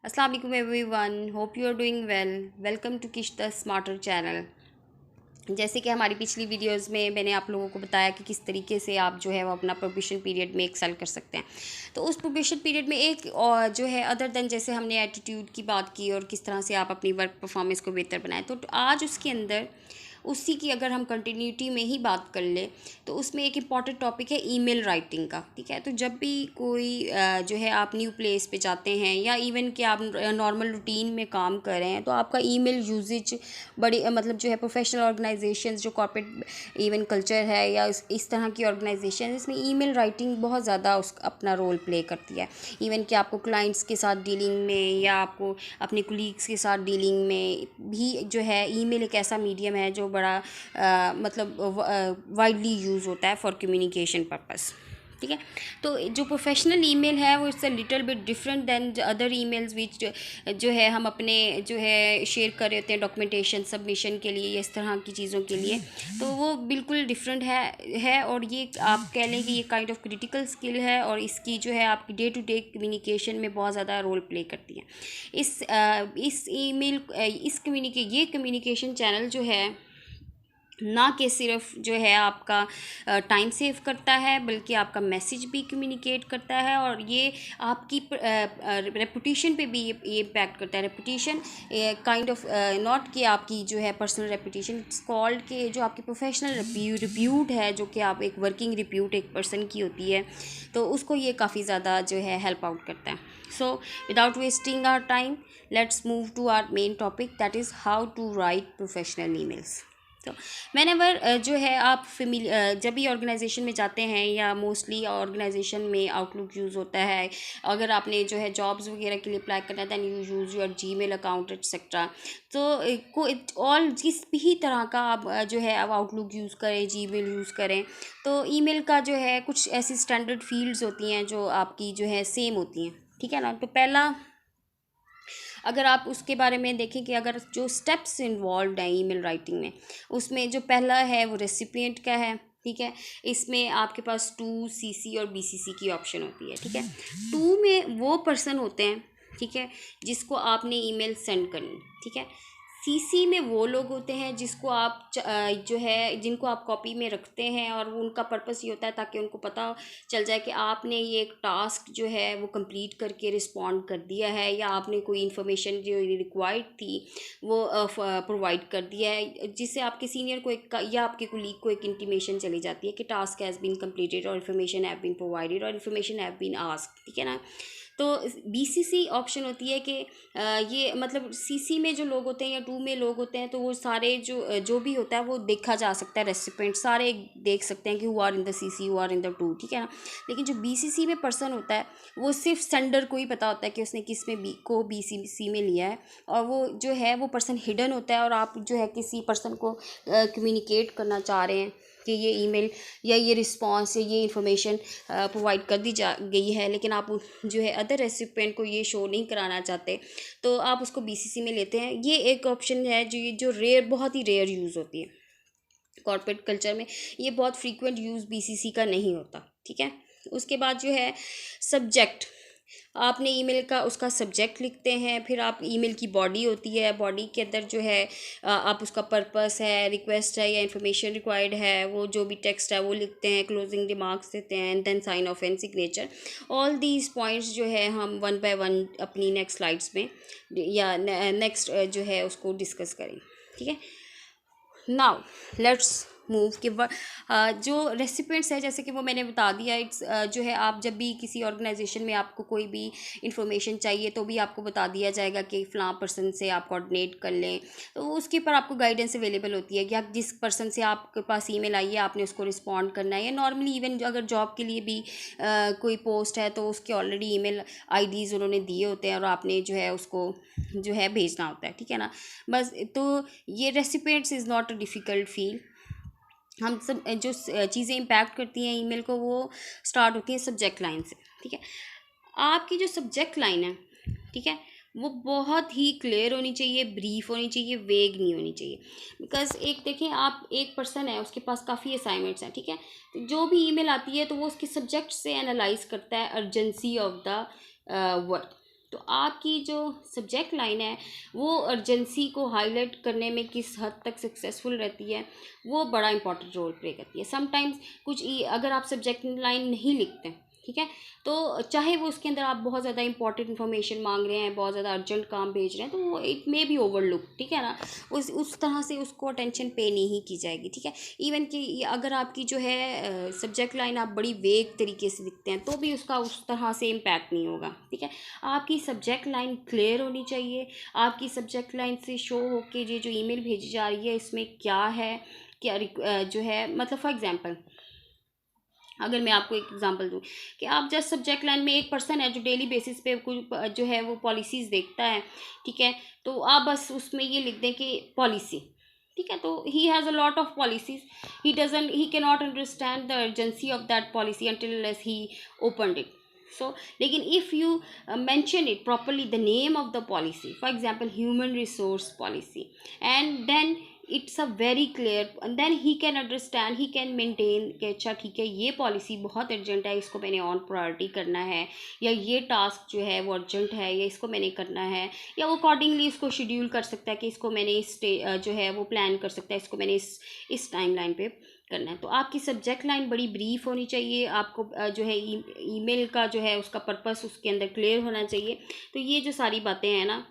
अस्सलाम वालेकुम everyone, hope you are doing well. Welcome to Kish the smarter channel. जैसे कि हमारी पिछली वीडियोस में मैंने आप लोगों को बताया कि किस तरीके से आप जो है वो अपना प्रोबेशन पीरियड में एक्सेल कर सकते हैं। तो उस प्रोबेशन पीरियड में एक और जो है अदर देन जैसे हमने एटीट्यूड की बात की और किस तरह से आप अपनी वर्क परफॉर्मेंस को बेहतर बनाएं, तो आज उसके अंदर उसी की अगर हम कंटिन्यूटी में ही बात कर ले तो उसमें एक इम्पॉर्टेंट टॉपिक है ईमेल राइटिंग का। ठीक है, तो जब भी कोई जो है आप न्यू प्लेस पे जाते हैं या इवन कि आप नॉर्मल रूटीन में काम कर रहे हैं तो आपका ईमेल यूजेज बड़ी मतलब जो है प्रोफेशनल ऑर्गेनाइजेशंस जो कॉर्पोरेट इवन कल्चर है या इस तरह की ऑर्गेनाइजेशन इसमें ईमेल राइटिंग बहुत ज़्यादा उस अपना रोल प्ले करती है। इवन कि आपको क्लाइंट्स के साथ डीलिंग में या आपको अपने कुलीग्स के साथ डीलिंग में भी जो है ईमेल एक ऐसा मीडियम है जो बड़ा मतलब वाइडली यूज़ होता है फॉर कम्युनिकेशन पर्पस। ठीक है, तो जो प्रोफेशनल ईमेल है वो it's a little bit different than other emails which जो है हम अपने जो है शेयर कर रहे होते हैं डॉक्यूमेंटेशन सबमिशन के लिए या इस तरह की चीज़ों के लिए, तो वो बिल्कुल डिफरेंट है और ये आप कह लें कि ये काइंड ऑफ क्रिटिकल स्किल है और इसकी जो है आपकी डे टू डे कम्युनिकेशन में बहुत ज़्यादा रोल प्ले करती है। इस ईमेल ये कम्युनिकेशन चैनल जो है ना कि सिर्फ जो है आपका टाइम सेव करता है बल्कि आपका मैसेज भी कम्युनिकेट करता है और ये आपकी रेपुटेशन पे भी ये इम्पैक्ट करता है। रेपुटेशन काइंड ऑफ नॉट कि आपकी जो है पर्सनल रेपुटेशन, इट्स कॉल्ड कि जो आपकी प्रोफेशनल रिप्यूट है जो कि आप एक वर्किंग रिप्यूट एक पर्सन की होती है, तो उसको ये काफ़ी ज़्यादा जो है हेल्प आउट करता है। So without wasting our time let's move to our main topic, that is how to write professional emails. तो मैनेवर जो है आप जब भी ऑर्गेनाइजेशन में जाते हैं या मोस्टली ऑर्गेनाइजेशन में आउटलुक यूज़ होता है, अगर आपने जो है जॉब्स वगैरह के लिए अप्लाई करना है then you use your Gmail account etcetera. तो को ऑल जिस भी तरह का आप जो है अब आउटलुक यूज़ करें, जीमेल यूज़ करें, तो ईमेल का जो है कुछ ऐसी स्टैंडर्ड फील्ड्स होती हैं जो आपकी जो है सेम होती हैं। ठीक है ना, तो पहला अगर आप उसके बारे में देखें कि अगर जो स्टेप्स इन्वॉल्व हैं ईमेल राइटिंग में, उसमें जो पहला है वो रेसिपिएंट का है। ठीक है, इसमें आपके पास टू सीसी और बीसीसी की ऑप्शन होती है। ठीक है, टू में वो पर्सन होते हैं, ठीक है, जिसको आपने ईमेल सेंड करनी। ठीक है, सीसी में वो लोग होते हैं जिसको आप जो है जिनको आप कॉपी में रखते हैं और उनका पर्पस ये होता है ताकि उनको पता चल जाए कि आपने ये एक टास्क जो है वो कंप्लीट करके रिस्पॉन्ड कर दिया है या आपने कोई इन्फॉर्मेशन जो रिक्वायर्ड थी वो प्रोवाइड कर दिया है, जिससे आपके सीनियर को एक या आपके कुलीग को एक इंटीमेशन चली जाती है कि टास्क हैज़ बीन कंप्लीटेड और इन्फॉर्मेशन हैव बीन प्रोवाइडेड और इन्फॉर्मेशन हैव बीन आस्क्ड। ठीक है ना, तो बीसीसी ऑप्शन होती है कि ये मतलब सीसी में जो लोग होते हैं या टू में लोग होते हैं तो वो सारे जो भी होता है वो देखा जा सकता है, रेसिपेंट सारे देख सकते हैं कि who are in the CC, who are in the to. ठीक है ना, लेकिन जो बीसीसी में पर्सन होता है वो सिर्फ सेंडर को ही पता होता है कि उसने किस में बीसीसी में लिया है और वो जो है वो पर्सन हिडन होता है और आप जो है किसी पर्सन को कम्युनिकेट करना चाह रहे हैं कि ये ईमेल या ये रिस्पॉन्स या ये इन्फॉर्मेशन प्रोवाइड कर दी जा गई है, लेकिन आप जो है अदर रेसिपेंट को ये शो नहीं कराना चाहते, तो आप उसको बीसीसी में लेते हैं। ये एक ऑप्शन है जो रेयर, बहुत ही रेयर यूज़ होती है कॉर्पोरेट कल्चर में, ये बहुत फ्रीक्वेंट यूज़ बीसीसी का नहीं होता। ठीक है, उसके बाद जो है सब्जेक्ट, आपने ईमेल का उसका सब्जेक्ट लिखते हैं, फिर आप ईमेल की बॉडी होती है, बॉडी के अंदर जो है आप उसका पर्पस है, रिक्वेस्ट है या इन्फॉर्मेशन रिक्वायर्ड है, वो जो भी टेक्स्ट है वो लिखते हैं, क्लोजिंग रिमार्क्स देते हैं and then sign off and signature. All these points जो है हम वन बाय वन अपनी नेक्स्ट स्लाइड्स में या नेक्स्ट जो है उसको डिस्कस करें। ठीक है, नाउ लेट्स मूव कि जो रेसिपिएंट्स है जैसे कि वो मैंने बता दिया, इट्स जो है आप जब भी किसी ऑर्गेनाइजेशन में आपको कोई भी इंफॉर्मेशन चाहिए तो भी आपको बता दिया जाएगा कि फ़लाँ पर्सन से आप कोऑर्डिनेट कर लें, तो उसके ऊपर आपको गाइडेंस अवेलेबल होती है कि आप जिस पर्सन से आपके पास ईमेल आई है आपने उसको रिस्पॉन्ड करना है, या नॉर्मली इवन अगर जॉब के लिए भी कोई पोस्ट है तो उसके ऑलरेडी ईमेल आईडीज़ उन्होंने दिए होते हैं और आपने जो है उसको जो है भेजना होता है। ठीक है ना, बस तो ये recipients is not a difficult feel. हम सब जो चीज़ें इम्पैक्ट करती हैं ईमेल को वो स्टार्ट होती हैं सब्जेक्ट लाइन से। ठीक है, आपकी जो सब्जेक्ट लाइन है, ठीक है, वो बहुत ही क्लियर होनी चाहिए, ब्रीफ होनी चाहिए, वेग नहीं होनी चाहिए। बिकॉज एक देखें, आप एक पर्सन है उसके पास काफ़ी असाइनमेंट्स हैं। ठीक है, तो जो भी ईमेल आती है तो वो उसके सब्जेक्ट से एनालाइज करता है अर्जेंसी ऑफ द वर्क। तो आपकी जो सब्जेक्ट लाइन है वो अर्जेंसी को हाईलाइट करने में किस हद तक सक्सेसफुल रहती है, वो बड़ा इंपॉर्टेंट रोल प्ले करती है। समटाइम्स अगर आप सब्जेक्ट लाइन नहीं लिखते, ठीक है, तो चाहे वो उसके अंदर आप बहुत ज़्यादा इंपॉर्टेंट इन्फॉर्मेशन मांग रहे हैं, बहुत ज़्यादा अर्जेंट काम भेज रहे हैं, तो वो इट मे बी ओवरलुक, ठीक है ना, उस तरह से उसको अटेंशन पे नहीं की जाएगी, ठीक है। इवन कि अगर आपकी जो है सब्जेक्ट लाइन आप बड़ी वेग तरीके से लिखते हैं तो भी उसका उस तरह से इम्पैक्ट नहीं होगा, ठीक है। आपकी सब्जेक्ट लाइन क्लियर होनी चाहिए, आपकी सब्जेक्ट लाइन से शो हो के ये जो ईमेल भेजी जा रही है इसमें क्या है, क्या जो है, मतलब फॉर एग्जांपल अगर मैं आपको एक एग्जांपल दूं कि आप जस्ट सब्जेक्ट लाइन में एक पर्सन है जो डेली बेसिस पे कुछ जो है वो पॉलिसीज़ देखता है, ठीक है, तो आप बस उसमें ये लिख दें कि पॉलिसी, ठीक है, तो he has a lot of policies, he can not understand the urgency of that policy until he opened it. So लेकिन if you mention it properly, the name of the policy, for example human resource policy, and then it's a very clear, then he can understand, he can maintain कि अच्छा ठीक है ये policy बहुत urgent है, इसको मैंने ऑन प्रायोरिटी करना है, या ये टास्क जो है वो अर्जेंट है, या इसको मैंने करना है, या वो अकॉर्डिंगली इसको शेड्यूल कर सकता है कि इसको मैंने इस जो है वो प्लान कर सकता है, इसको मैंने इस टाइम लाइन पे करना है। तो आपकी सब्जेक्ट लाइन बड़ी ब्रीफ होनी चाहिए, आपको जो है ईमेल का जो है उसका पर्पस उसके अंदर क्लियर होना चाहिए। तो ये जो सारी बातें हैं ना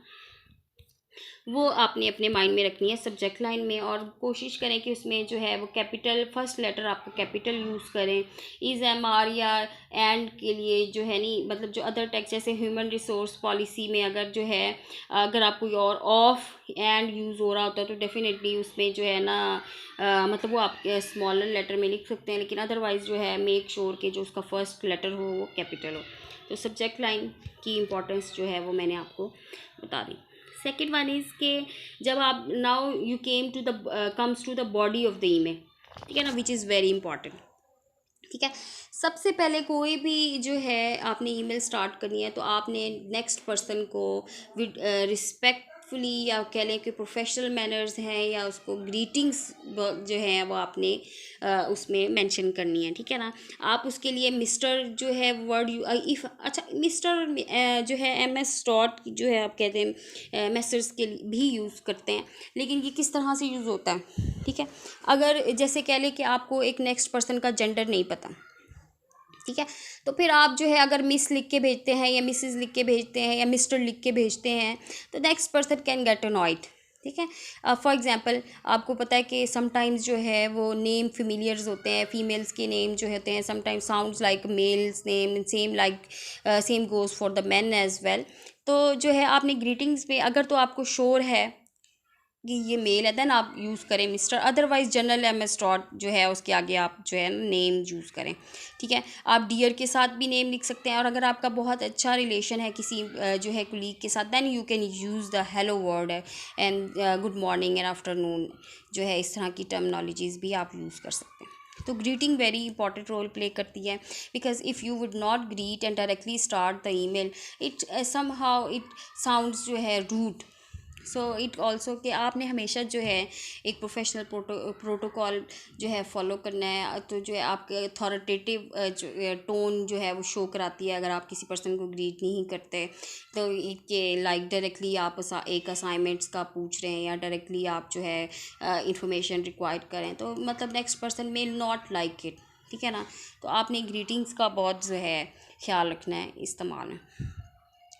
वो आपने अपने माइंड में रखनी है सब्जेक्ट लाइन में, और कोशिश करें कि उसमें जो है वो कैपिटल फर्स्ट लेटर आपको कैपिटल यूज़ करें। इज़ एम आर या एंड के लिए जो है नहीं, मतलब जो अदर टेक्स्ट जैसे ह्यूमन रिसोर्स पॉलिसी में अगर जो है अगर आप कोई और ऑफ एंड यूज़ हो रहा होता है तो डेफिनेटली उसमें जो है ना मतलब वो आप स्मॉलर लेटर में लिख सकते हैं, लेकिन अदरवाइज़ जो है मेक श्योर कि जो उसका फर्स्ट लेटर हो वो कैपिटल हो। तो सब्जेक्ट लाइन की इम्पोर्टेंस जो है वो मैंने आपको बता दी। सेकेंड वन इज़ के जब आप now you came to the comes to the body of the email, ठीक है ना, विच इज़ वेरी इंपॉर्टेंट, ठीक है। सबसे पहले कोई भी जो है आपने ईमेल स्टार्ट करनी है तो आपने नेक्स्ट पर्सन को विद रिस्पेक्टफुली या कह लें कि प्रोफेशनल मैनर्स हैं या उसको ग्रीटिंग्स जो है वो आपने उसमें मेंशन करनी है, ठीक है ना। आप उसके लिए मिस्टर जो है वर्ड इफ़ अच्छा मिस्टर जो है MS डॉट जो है आप कहते हैं मैसेज के लिए भी यूज़ करते हैं, लेकिन ये किस तरह से यूज़ होता है, ठीक है। अगर जैसे कह लें कि आपको एक नेक्स्ट पर्सन का जेंडर नहीं पता, ठीक है, तो फिर आप जो है अगर मिस लिख के भेजते हैं या मिसेस लिख के भेजते हैं या मिस्टर लिख के भेजते हैं तो next person can get annoyed, ठीक है। फॉर एग्जांपल आपको पता है कि समटाइम्स जो है वो नेम फेमिलियर्स होते हैं, फीमेल्स के नेम जो होते हैं sometimes sounds like male's name, same goes for the man as well. तो जो है आपने ग्रीटिंग्स में अगर तो आपको श्योर है कि ये मेल है देन आप यूज़ करें mister, otherwise general MS dot जो है उसके आगे आप जो है नेम यूज़ करें, ठीक है। आप डियर के साथ भी नेम लिख सकते हैं, और अगर आपका बहुत अच्छा रिलेशन है किसी जो है कुलीग के साथ then you can use the hello word and good morning and afternoon, जो है इस तरह की टर्मिनोलॉजीज़ भी आप यूज़ कर सकते हैं। तो greeting very important role play करती है, because if you would not greet and directly start the email it somehow it sounds जो है रूड। सो इट ऑल्सो कि आपने हमेशा जो है एक प्रोफेशनल प्रोटोकॉल जो है फॉलो करना है, तो जो है आपके अथॉरिटेटिव जो टोन जो है वो शो कराती है। अगर आप किसी पर्सन को ग्रीट नहीं करते तो कि लाइक डायरेक्टली आप एक असाइनमेंट्स का पूछ रहे हैं या डायरेक्टली आप जो है इंफॉर्मेशन रिक्वायर्ड करें तो मतलब next person may not like it, ठीक है ना। तो आपने ग्रीटिंग्स का बहुत जो है ख्याल रखना है इस्तेमाल में।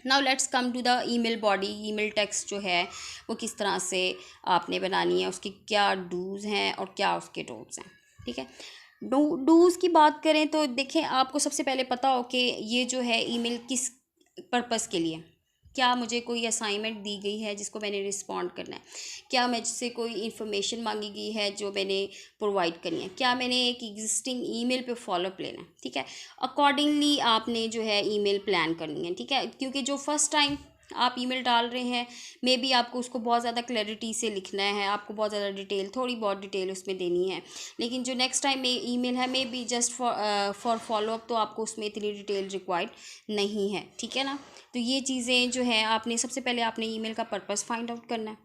Now let's come to the email body. Email text जो है वो किस तरह से आपने बनानी है, उसके क्या डूज़ हैं और क्या उसके डोंट्स हैं, ठीक है। डूज़ की बात करें तो देखें आपको सबसे पहले पता हो कि ये जो है ईमेल किस पर्पस के लिए, क्या मुझे कोई असाइनमेंट दी गई है जिसको मैंने रिस्पॉन्ड करना है, क्या मुझसे कोई इन्फॉर्मेशन मांगी गई है जो मैंने प्रोवाइड करनी है, क्या मैंने एक एग्जिस्टिंग ईमेल पे फॉलोअप लेना है, ठीक है। अकॉर्डिंगली आपने जो है ईमेल प्लान करनी है, ठीक है, क्योंकि जो फर्स्ट टाइम आप ईमेल डाल रहे हैं मे बी आपको उसको बहुत ज़्यादा क्लैरिटी से लिखना है, आपको बहुत ज़्यादा डिटेल थोड़ी बहुत डिटेल उसमें देनी है, लेकिन जो नेक्स्ट टाइम में ईमेल है may be just for follow up तो आपको उसमें इतनी डिटेल रिक्वायर्ड नहीं है, ठीक है ना। तो ये चीज़ें जो है आपने सबसे पहले आपने ईमेल का पर्पस फाइंड आउट करना है,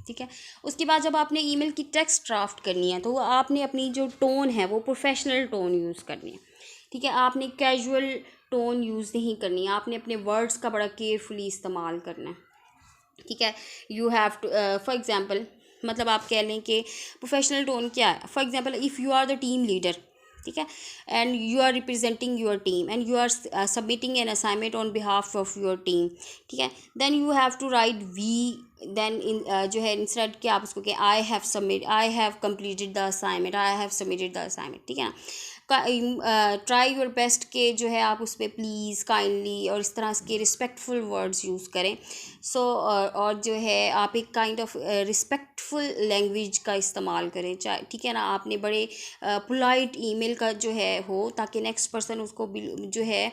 ठीक है। उसके बाद जब आपने ईमेल की टेक्स्ट ड्राफ्ट करनी है तो आपने अपनी जो टोन है वो प्रोफेशनल टोन यूज़ करनी है, ठीक है। आपने कैजुअल टोन यूज़ नहीं करनी है, आपने अपने वर्ड्स का बड़ा केयरफुली इस्तेमाल करना है, ठीक है। You have to for example, मतलब आप कह लें कि प्रोफेशनल टोन क्या है। For example, if you are the team leader, ठीक है, and you are representing your team and you are submitting an assignment on behalf of your team, ठीक है, then you have to write we, then in जो है instead कि आप उसको कि I have completed the assignment, I have submitted the assignment, ठीक है ना। ट्राई योर बेस्ट के जो है आप उस पर प्लीज़, काइंडली और इस तरह के रिस्पेक्टफुल वर्ड्स यूज़ करें। सो और जो है आप एक काइंड ऑफ रिस्पेक्टफुल लैंग्वेज का इस्तेमाल करें, चाहे, ठीक है ना। आपने बड़े पोलाइट ईमेल का जो है हो, ताकि नेक्स्ट पर्सन उसको जो है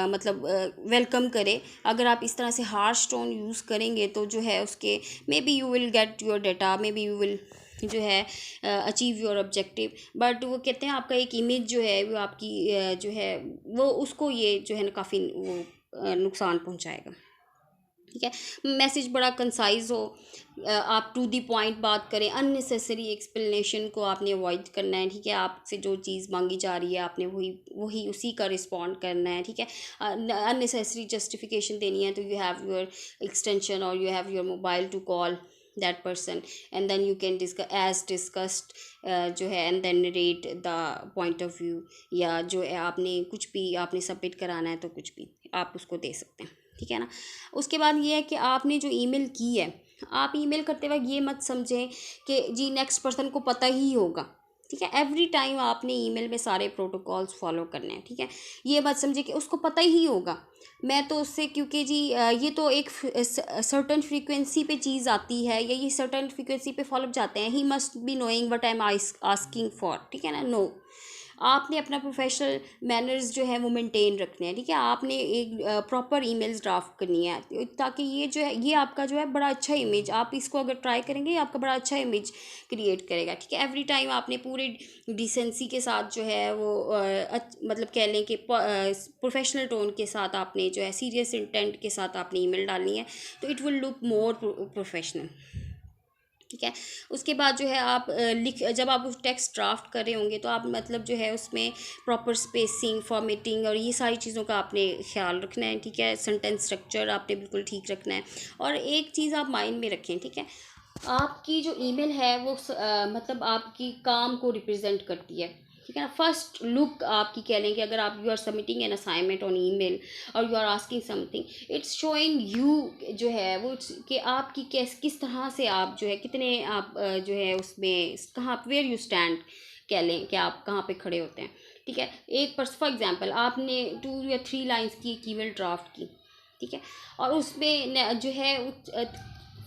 मतलब वेलकम करे। अगर आप इस तरह से हार्श टोन यूज़ करेंगे तो जो है उसके may be you will get your data, may be you will जो है अचीव योर ऑब्जेक्टिव, बट वो कहते हैं आपका एक इमेज जो है वो आपकी जो है वो उसको ये जो है ना काफ़ी वो नुकसान पहुंचाएगा, ठीक है। मैसेज बड़ा कंसाइज हो, आप टू दी पॉइंट बात करें, अननेसेसरी एक्सप्लेनेशन को आपने अवॉइड करना है, ठीक है। आपसे जो चीज़ मांगी जा रही है आपने वही उसी का रिस्पॉन्ड करना है, ठीक है। अननेसेसरी जस्टिफिकेशन देनी है तो यू हैव योर एक्सटेंशन और you have your mobile to call that person and then you can discuss as discussed जो है and then narrate the point of view, या जो है आपने कुछ भी आपने सबमिट कराना है तो कुछ भी आप उसको दे सकते हैं, ठीक है ना। उसके बाद ये है कि आपने जो ईमेल की है, आप ईमेल करते वक्त ये मत समझें कि जी नेक्स्ट पर्सन को पता ही होगा, ठीक है। एवरी टाइम आपने ईमेल में सारे प्रोटोकॉल्स फॉलो करने हैं, ठीक है। ये मत समझे कि उसको पता ही होगा, मैं तो उससे, क्योंकि जी ये तो एक सर्टन फ्रीक्वेंसी पे चीज़ आती है या ये सर्टन फ्रीक्वेंसी पे फॉलो जाते हैं, he must be knowing what I am asking for, ठीक है ना। नो, आपने अपना प्रोफेशनल मैनर्स जो है वो मेंटेन रखने हैं, ठीक है। आपने एक प्रॉपर ईमेल्स ड्राफ्ट करनी है ताकि ये जो है ये आपका जो है बड़ा अच्छा इमेज, आप इसको अगर ट्राई करेंगे ये आपका बड़ा अच्छा इमेज क्रिएट करेगा, ठीक है। एवरी टाइम आपने पूरी डिसेंसी के साथ जो है वो मतलब कह लें कि प्रोफेशनल टोन के साथ आपने जो है सीरियस इंटेंट के साथ आपने ईमेल डालनी है, तो it will look more professional, ठीक है। उसके बाद जो है आप जब आप उस टेक्स्ट ड्राफ्ट कर रहे होंगे तो आप मतलब जो है उसमें प्रॉपर स्पेसिंग, फॉर्मेटिंग और ये सारी चीज़ों का आपने ख्याल रखना है, ठीक है। सेंटेंस स्ट्रक्चर आपने बिल्कुल ठीक रखना है। और एक चीज़ आप माइंड में रखें, ठीक है, आपकी जो ईमेल है वो मतलब आपकी काम को रिप्रेजेंट करती है, ठीक है ना। फर्स्ट लुक आपकी कह लें कि अगर आप you are submitting an assignment on email और you are asking something, it's showing you जो है वो कि आपकी किस तरह से आप जो है कितने आप जो है उसमें कहाँ वेयर यू स्टैंड, कह लें कि आप कहाँ पे खड़े होते हैं, ठीक है। एक फॉर एग्जांपल आपने 2 या 3 लाइंस की एक ईमेल ड्राफ्ट की, ठीक है, और उसमें जो है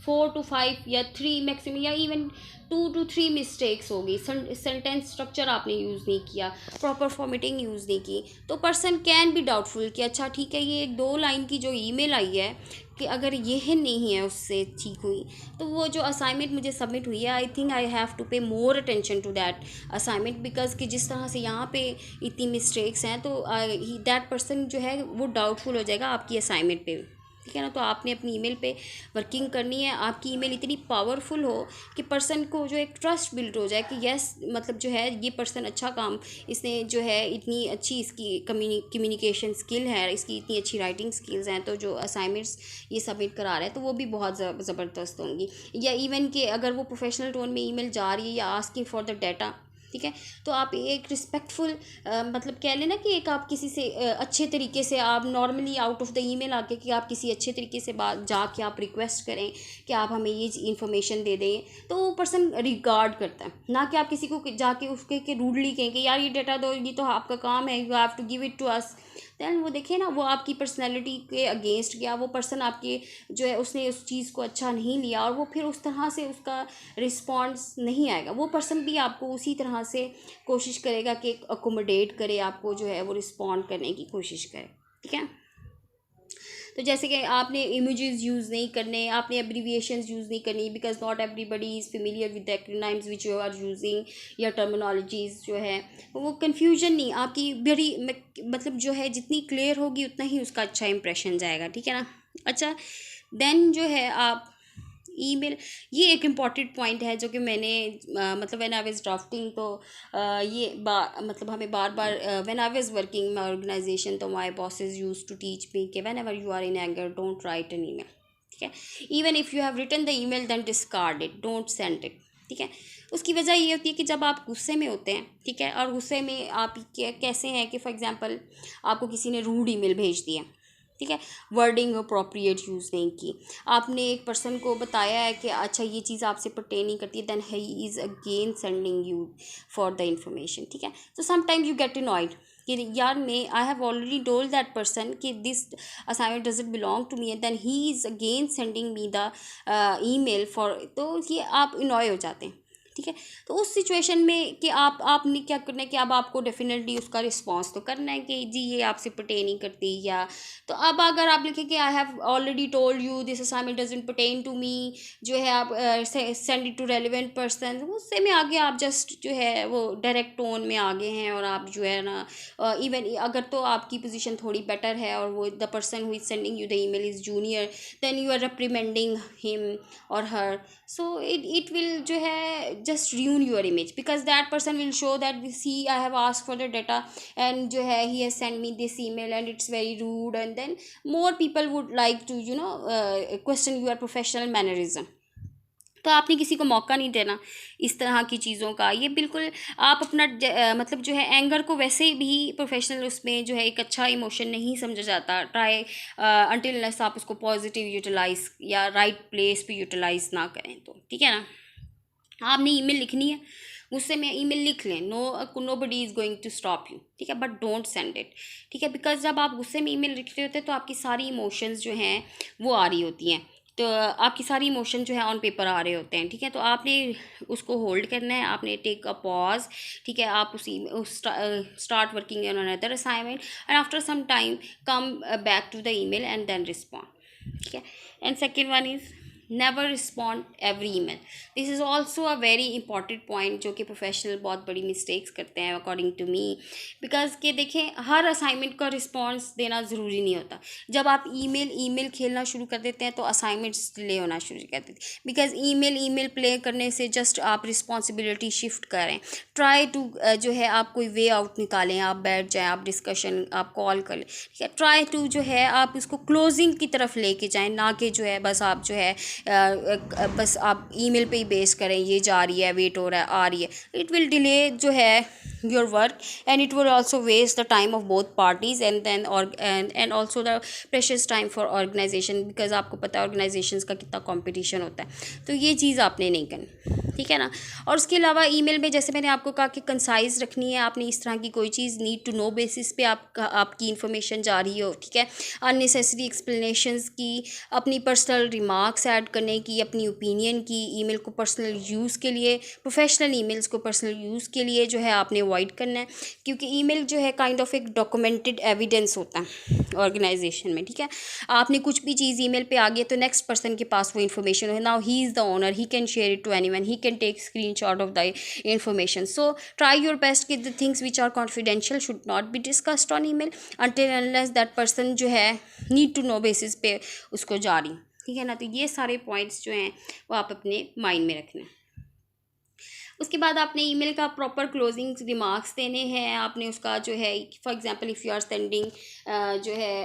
4 to 5 या 3 मैक्सिमम या इवन 2 to 3 मिस्टेक्स होगी, सेंटेंस स्ट्रक्चर आपने यूज़ नहीं किया, प्रॉपर फॉर्मेटिंग यूज़ नहीं की, तो पर्सन कैन बी डाउटफुल कि अच्छा ठीक है ये 2 लाइन की जो ईमेल आई है कि अगर यह नहीं है उससे ठीक हुई तो वो जो असाइनमेंट मुझे सबमिट हुई है I think I have to pay more attention to that assignment, because कि जिस तरह से यहाँ पे इतनी मिस्टेक्स हैं तो दैट पर्सन जो है वो डाउटफुल हो जाएगा आपकी असाइनमेंट पे, ठीक है ना। तो आपने अपनी ईमेल पे वर्किंग करनी है, आपकी ईमेल इतनी पावरफुल हो कि पर्सन को जो एक ट्रस्ट बिल्ड हो जाए कि यस मतलब जो है ये पर्सन अच्छा काम, इसने जो है इतनी अच्छी इसकी कम्युनिकेशन स्किल है, इसकी इतनी अच्छी राइटिंग स्किल्स हैं, तो जो असाइनमेंट्स ये सबमिट करा रहा है तो वो भी बहुत ज़बरदस्त होंगी। या इवन कि अगर वो प्रोफेशनल टोन में ईमेल जा रही है या आस्किंग फॉर द डाटा, ठीक है, तो आप एक रिस्पेक्टफुल मतलब कह लेना कि एक आप किसी से अच्छे तरीके से आप normally out of the email आके कि आप किसी अच्छे तरीके से बात जाके आप रिक्वेस्ट करें कि आप हमें ये इन्फॉर्मेशन दे दें, तो वो पर्सन रिगार्ड करता है, ना कि आप किसी को जाके उसके के रूडली कहें कि यार ये डाटा दो, ये तो आपका काम है, you have to give it to us. Then वो देखें ना वो आपकी पर्सनैलिटी के अगेंस्ट गया, वो पर्सन आपके जो है उसने उस चीज़ को अच्छा नहीं लिया और वो फिर उस तरह से उसका रिस्पॉन्स नहीं आएगा, वो पर्सन भी आपको उसी तरह से कोशिश करेगा कि अकोमोडेट करे, आपको जो है वो रिस्पॉन्ड करने की कोशिश करे, ठीक है। तो जैसे कि आपने इमेजेस यूज़ नहीं करने, आपने एब्रीविएशंस यूज़ नहीं करनी, because not everybody is familiar with the acronyms which you are using, या टर्मिनोलॉजीज़ जो है वो कन्फ्यूजन नहीं, आपकी बड़ी मतलब जो है जितनी क्लियर होगी उतना ही उसका अच्छा इंप्रेशन जाएगा, ठीक है ना। अच्छा देन जो है आप ईमेल, ये एक इम्पॉर्टेंट पॉइंट है जो कि मैंने मतलब व्हेन आई वाज ड्राफ्टिंग, तो मतलब हमें बार बार when I was working my organization, तो my bosses use to teach me कि whenever you are in anger don't write an email, ठीक है। Even if you have written the email then discard it, don't send it, ठीक है। उसकी वजह ये होती है कि जब आप गुस्से में होते हैं, ठीक है, और गुस्से में आप कैसे हैं कि फॉर एग्जांपल आपको किसी ने रूड ईमेल भेज दिया, ठीक है, वर्डिंग अप्रोप्रिएट यूज़ नहीं की, आपने एक पर्सन को बताया है कि अच्छा ये चीज़ आपसे पर्टेन नहीं करती, then he is again sending you for the information, ठीक है। तो समटाइम यू गेट अनॉयड कि यार मैं I have already told that person कि this assignment doesn't belong to me, and then he is again sending me the email for, तो ये आप इनॉय हो जाते हैं, ठीक है। तो उस सिचुएशन में कि आपने क्या करना है कि अब आपको डेफिनेटली उसका रिस्पॉन्स तो करना है कि जी ये आपसे पर्टेन नहीं करती, या तो अब अगर आप लिखें कि I have already told you this assignment doesn't pertain to me, जो है आप send it to relevant person, उससे में आगे आप जस्ट जो है वो डायरेक्ट टोन में आगे हैं, और आप जो है ना इवन अगर तो आपकी पोजीशन थोड़ी बेटर है और वो the person who is sending you the email is junior, then you are reprimanding him और हर, so it will जो है just ruin your image, because that person will show that see I have asked for the data and जो है he has sent me this email and it's very rude, and then more people would like to question your professional mannerism. तो आपने किसी को मौका नहीं देना इस तरह की चीज़ों का, ये बिल्कुल आप अपना मतलब जो है एंगर को वैसे भी प्रोफेशनल उसमें जो है एक अच्छा इमोशन नहीं समझा जाता, ट्राई अनटिल अनलेस आप उसको पॉजिटिव यूटिलाइज या राइट प्लेस पे यूटिलाइज ना करें, तो ठीक है ना। आपने ईमेल लिखनी है, गुस्से में ईमेल लिख लें, nobody is going to stop you, ठीक है, बट डोंट सेंड इट, ठीक है, बिकॉज जब आप गुस्से में ईमेल लिख रहे होते हैं तो आपकी सारी इमोशंस जो हैं वो आ रही होती हैं, तो आपकी सारी इमोशन जो है ऑन पेपर आ रहे होते हैं, ठीक है। तो आपने उसको होल्ड करना है, आपने टेक अ पॉज, ठीक है, आप start working on another assignment and after some time come back to the email and then respond, ठीक है। And second one is never respond every email, this is also a very important point जो कि professional बहुत बड़ी mistakes करते हैं according to me, because कि देखें हर असाइनमेंट का रिस्पॉन्स देना ज़रूरी नहीं होता। जब आप ईमेल खेलना शुरू कर देते हैं तो असाइनमेंट्स डिले होना शुरू कर देते हैं, बिकॉज ईमेल प्ले करने से जस्ट आप रिस्पॉन्सिबिलिटी शिफ्ट करें, ट्राई टू जो है आप कोई वे आउट निकालें, आप बैठ जाएँ, आप डिस्कशन आप कॉल कर लें, ठीक है, ट्राई टू जो है आप इसको क्लोजिंग की तरफ लेके जाएँ, ना कि जो है बस आप जो है बस आप ईमेल पे ही बेस करें, ये जा रही है, वेट हो रहा है, आ रही है, इट विल डिले जो है your work and it will also waste the time of both parties and then and also the precious time for organization, because आपको पता है ऑर्गेनाइजेशंस का कितना कंपटीशन होता है, तो ये चीज़ आपने नहीं करनी, ठीक है ना। और उसके अलावा ईमेल में जैसे मैंने आपको कहा कि कंसाइज रखनी है, आपने इस तरह की कोई चीज़ नीड टू नो बेसिस पे आपकी इन्फॉर्मेशन जा रही हो, ठीक है, अननेसेसरी एक्सप्लेनेशंस की, अपनी पर्सनल रिमार्क्स ऐड करने की, अपनी ओपिनियन की, ईमेल को पर्सनल यूज़ के लिए, प्रोफेशनल ईमेल्स को पर्सनल यूज़ के लिए जो है आपने अवॉइड करना है, क्योंकि ईमेल जो है काइंड ऑफ एक डॉक्यूमेंटेड एविडेंस होता है ऑर्गेनाइजेशन में, ठीक है। आपने कुछ भी चीज़ ईमेल पे आ गई तो नेक्स्ट पर्सन के पास वो इन्फॉर्मेशन है, now he is the owner, he can share it to anyone, he can take screenshot of the information, so try your best कि the things which are confidential should not be discussed on email until unless that person जो है need to know basis पे उसको जारी, ठीक है ना। तो ये सारे पॉइंट्स जो हैं वो आप अपने माइंड में रखना है। उसके बाद आपने ईमेल का प्रॉपर क्लोजिंग रिमार्क्स देने हैं, आपने उसका जो है for example if you are sending जो है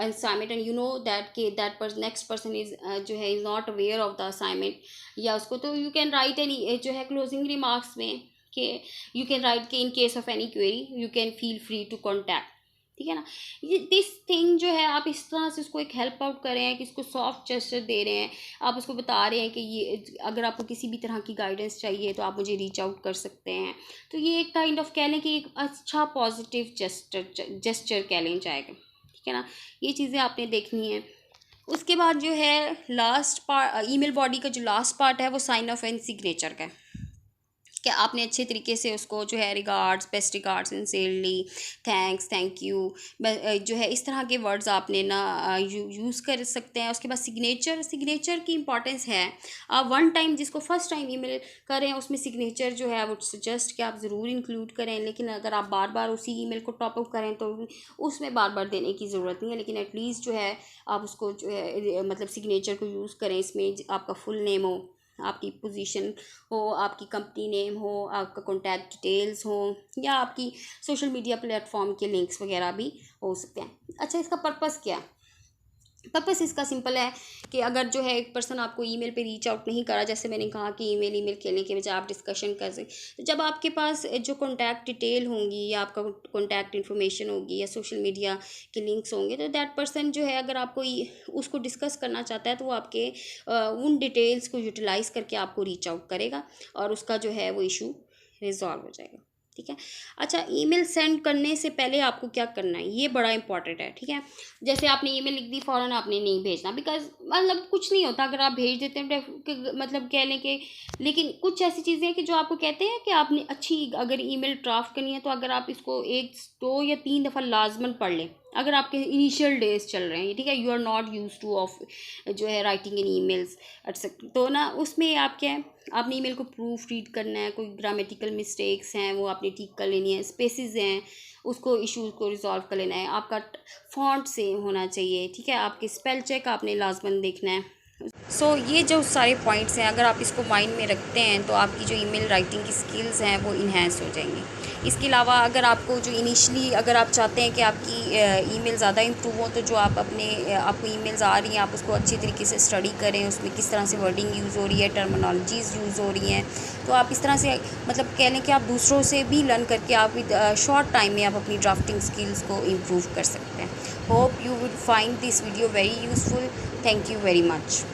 assignment and you know that कि दैट नेक्स्ट पर्सन इज़ जो है is not aware of the assignment या उसको, तो यू कैन राइट एनी जो है क्लोजिंग रिमार्क्स में कि यू कैन राइट कि in case of any query you can feel free to contact, ठीक है ना। ये दिस थिंग जो है आप इस तरह से उसको एक हेल्प आउट कर रहे हैं कि इसको सॉफ्ट जेस्चर दे रहे हैं, आप उसको बता रहे हैं कि ये अगर आपको किसी भी तरह की गाइडेंस चाहिए तो आप मुझे रीच आउट कर सकते हैं, तो ये एक काइंड ऑफ कह लें कि एक अच्छा पॉजिटिव जेस्चर कह लें जाएगा, ठीक है ना। ये चीज़ें आपने देखनी है। उसके बाद जो है लास्ट पार्ट ईमेल बॉडी का जो लास्ट पार्ट है वो साइन ऑफ एंड सिग्नेचर का है। कि आपने अच्छे तरीके से उसको जो है regards, best regards, sincerely, thanks, thank you, जो है इस तरह के वर्ड्स आपने ना यूज़ कर सकते हैं। उसके बाद सिग्नेचर की इंपॉर्टेंस है। आप वन टाइम जिसको फर्स्ट टाइम ईमेल करें उसमें सिग्नेचर जो है वो सजेस्ट कि आप ज़रूर इंक्लूड करें, लेकिन अगर आप बार बार उसी ईमेल को टॉप अप करें तो उसमें बार बार देने की ज़रूरत नहीं है, लेकिन एटलीस्ट जो है आप उसको जो है मतलब सिग्नेचर को यूज़ करें। इसमें आपका फुल नेम हो, आपकी पोजीशन हो, आपकी कंपनी नेम हो, आपका कॉन्टैक्ट डिटेल्स हो, या आपकी सोशल मीडिया प्लेटफॉर्म के लिंक्स वगैरह भी हो सकते हैं। अच्छा, इसका पर्पस क्या है? पर्पस इसका सिंपल है कि अगर जो है एक पर्सन आपको ईमेल पे रीच आउट नहीं करा, जैसे मैंने कहा कि ईमेल खेलने के बजाय आप डिस्कशन कर सकते, तो जब आपके पास जो कॉन्टैक्ट डिटेल होंगी या आपका कॉन्टैक्ट इन्फॉर्मेशन होगी या सोशल मीडिया के लिंक्स होंगे, तो दैट पर्सन जो है अगर आपको उसको डिस्कस करना चाहता है तो वो आपके उन डिटेल्स को यूटिलाइज़ करके आपको रीच आउट करेगा और उसका जो है वो इशू रिजॉल्व हो जाएगा। ठीक है। अच्छा, ईमेल सेंड करने से पहले आपको क्या करना है, ये बड़ा इंपॉर्टेंट है। ठीक है, जैसे आपने ईमेल लिख दी, फ़ौरन आपने नहीं भेजना, बिकॉज मतलब कुछ नहीं होता अगर आप भेज देते हैं, मतलब कह लें कि, लेकिन कुछ ऐसी चीज़ें हैं कि जो आपको कहते हैं कि आपने अच्छी अगर ईमेल ड्राफ्ट करनी है तो अगर आप इसको 1, 2 या 3 दफ़ा लाजमन पढ़ लें, अगर आपके इनिशियल डेज चल रहे हैं, ठीक है, you are not use to of जो है राइटिंग इन ईमेल्स एटसेट्रा, तो ना उसमें आप क्या है, आपने ईमेल को प्रूफ रीड करना है, कोई ग्रामेटिकल मिस्टेक्स हैं वो आपने ठीक कर लेनी है, स्पेसिस हैं उसको इश्यूज को रिजॉल्व कर लेना है, आपका फॉन्ट सेम होना चाहिए। ठीक है, आपके स्पेल चेक आपने लाजमन देखना है। ये जो सारे पॉइंट्स हैं, अगर आप इसको माइंड में रखते हैं तो आपकी जो ईमेल राइटिंग की स्किल्स हैं वो इन्हेंस हो जाएंगी। इसके अलावा अगर आपको जो इनिशली अगर आप चाहते हैं कि आपकी ईमेल ज़्यादा इम्प्रूव हो, तो जो आपको ईमेल्स आ रही हैं आप उसको अच्छी तरीके से स्टडी करें, उसमें किस तरह से वर्डिंग यूज़ हो रही है, टर्मिनोलॉजीज़ यूज़ हो रही हैं, तो आप इस तरह से मतलब कह लें कि आप दूसरों से भी लर्न करके आप शॉर्ट टाइम में आप अपनी ड्राफ्टिंग स्किल्स को इम्प्रूव कर सकते हैं। Hope you would find this video very useful. Thank you very much.